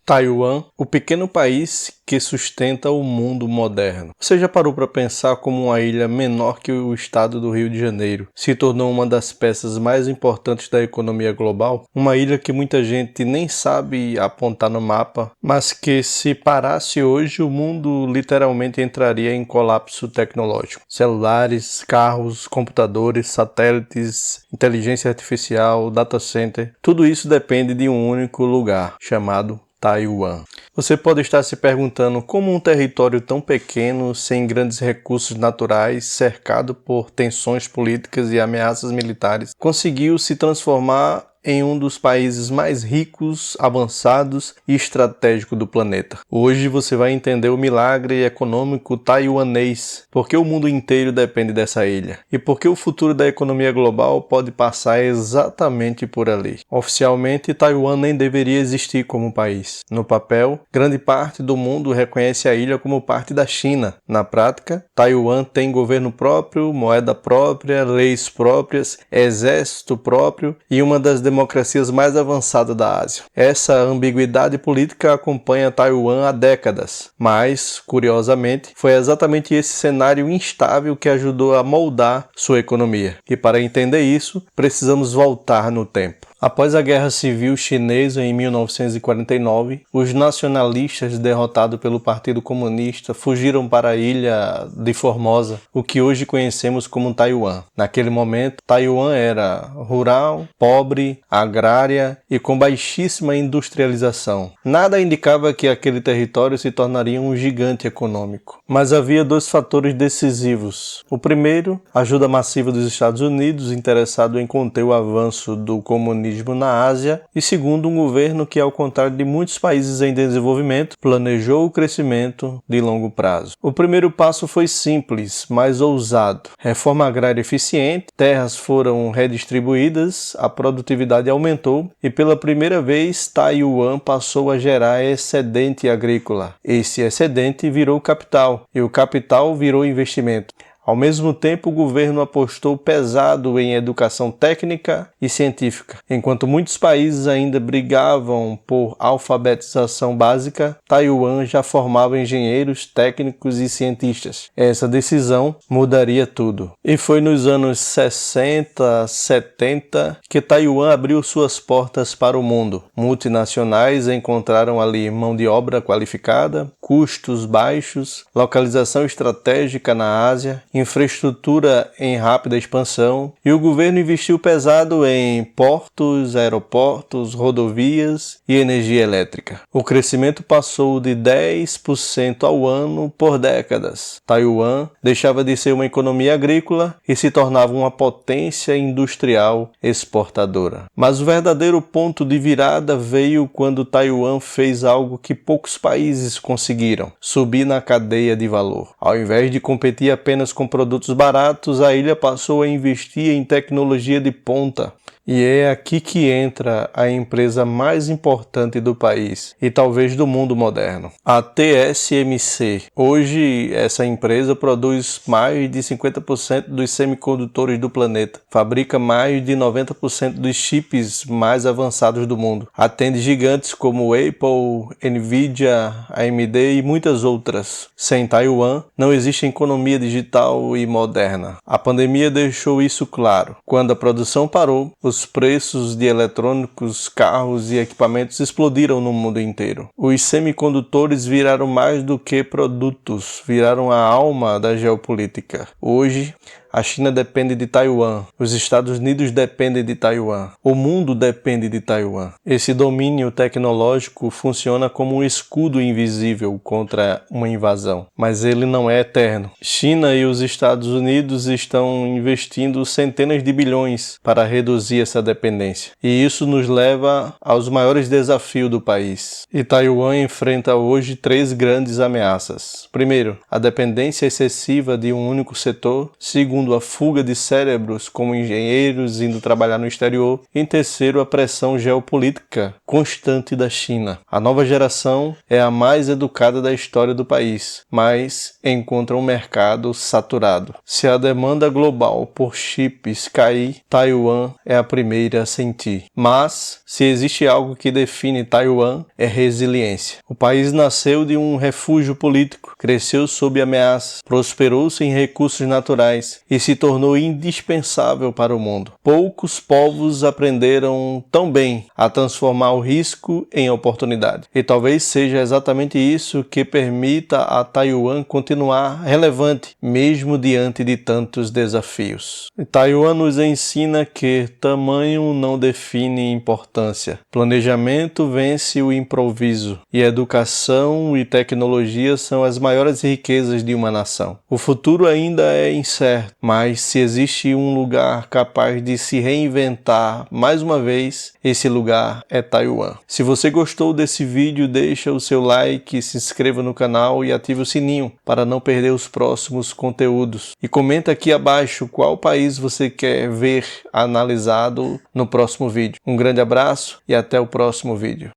Taiwan, o pequeno país que sustenta o mundo moderno. Você já parou para pensar como uma ilha menor que o estado do Rio de Janeiro se tornou uma das peças mais importantes da economia global? Uma ilha que muita gente nem sabe apontar no mapa, mas que se parasse hoje o mundo literalmente entraria em colapso tecnológico. Celulares, carros, computadores, satélites, inteligência artificial, data center, tudo isso depende de um único lugar, chamado Taiwan. Você pode estar se perguntando como um território tão pequeno, sem grandes recursos naturais, cercado por tensões políticas e ameaças militares, conseguiu se transformar em um dos países mais ricos, avançados e estratégicos do planeta. Hoje você vai entender o milagre econômico taiwanês, porque o mundo inteiro depende dessa ilha, e porque o futuro da economia global pode passar exatamente por ali. Oficialmente, Taiwan nem deveria existir como país. No papel, grande parte do mundo reconhece a ilha como parte da China. Na prática, Taiwan tem governo próprio, moeda própria, leis próprias, exército próprio e uma das democracias mais avançadas da Ásia. Essa ambiguidade política acompanha Taiwan há décadas, mas, curiosamente, foi exatamente esse cenário instável que ajudou a moldar sua economia. E para entender isso, precisamos voltar no tempo. Após a Guerra Civil Chinesa em 1949, os nacionalistas derrotados pelo Partido Comunista fugiram para a ilha de Formosa, o que hoje conhecemos como Taiwan. Naquele momento, Taiwan era rural, pobre, agrária e com baixíssima industrialização. Nada indicava que aquele território se tornaria um gigante econômico. Mas havia dois fatores decisivos. O primeiro, a ajuda massiva dos Estados Unidos, interessado em conter o avanço do comunismo na Ásia, e segundo, um governo que, ao contrário de muitos países em desenvolvimento, planejou o crescimento de longo prazo. O primeiro passo foi simples, mas ousado. Reforma agrária eficiente, terras foram redistribuídas, a produtividade aumentou e pela primeira vez Taiwan passou a gerar excedente agrícola. Esse excedente virou capital e o capital virou investimento. Ao mesmo tempo, o governo apostou pesado em educação técnica e científica. Enquanto muitos países ainda brigavam por alfabetização básica, Taiwan já formava engenheiros, técnicos e cientistas. Essa decisão mudaria tudo. E foi nos anos 60, 70 que Taiwan abriu suas portas para o mundo. Multinacionais encontraram ali mão de obra qualificada, custos baixos, localização estratégica na Ásia, infraestrutura em rápida expansão, e o governo investiu pesado em portos, aeroportos, rodovias e energia elétrica. O crescimento passou de 10% ao ano por décadas. Taiwan deixava de ser uma economia agrícola e se tornava uma potência industrial exportadora. Mas o verdadeiro ponto de virada veio quando Taiwan fez algo que poucos países conseguiram: subir na cadeia de valor. Ao invés de competir apenas com produtos baratos, a ilha passou a investir em tecnologia de ponta. E é aqui que entra a empresa mais importante do país e talvez do mundo moderno, a TSMC. Hoje, essa empresa produz mais de 50% dos semicondutores do planeta, fabrica mais de 90% dos chips mais avançados do mundo, atende gigantes como Apple, Nvidia, AMD e muitas outras. Sem Taiwan, não existe economia digital e moderna. A pandemia deixou isso claro. Quando a produção parou, os preços de eletrônicos, carros e equipamentos explodiram no mundo inteiro. Os semicondutores viraram mais do que produtos, viraram a alma da geopolítica. Hoje, a China depende de Taiwan, os Estados Unidos dependem de Taiwan, o mundo depende de Taiwan. Esse domínio tecnológico funciona como um escudo invisível contra uma invasão, mas ele não é eterno. China e os Estados Unidos estão investindo centenas de bilhões para reduzir essa dependência, e isso nos leva aos maiores desafios do país. E Taiwan enfrenta hoje 3 grandes ameaças. Primeiro, a dependência excessiva de um único setor. Segundo, segundo, a fuga de cérebros como engenheiros indo trabalhar no exterior. Em terceiro, a pressão geopolítica constante da China. A nova geração é a mais educada da história do país, mas encontra um mercado saturado. Se a demanda global por chips cair, Taiwan é a primeira a sentir. Mas, se existe algo que define Taiwan, é resiliência. O país nasceu de um refúgio político, cresceu sob ameaças, prosperou sem recursos naturais e se tornou indispensável para o mundo. Poucos povos aprenderam tão bem a transformar o risco em oportunidade. E talvez seja exatamente isso que permita a Taiwan continuar relevante, mesmo diante de tantos desafios. Taiwan nos ensina que tamanho não define importância. Planejamento vence o improviso, e educação e tecnologia são as maiores riquezas de uma nação. O futuro ainda é incerto, mas se existe um lugar capaz de se reinventar mais uma vez, esse lugar é Taiwan. Se você gostou desse vídeo, deixa o seu like, se inscreva no canal e ative o sininho para não perder os próximos conteúdos. E comenta aqui abaixo qual país você quer ver analisado no próximo vídeo. Um grande abraço e até o próximo vídeo.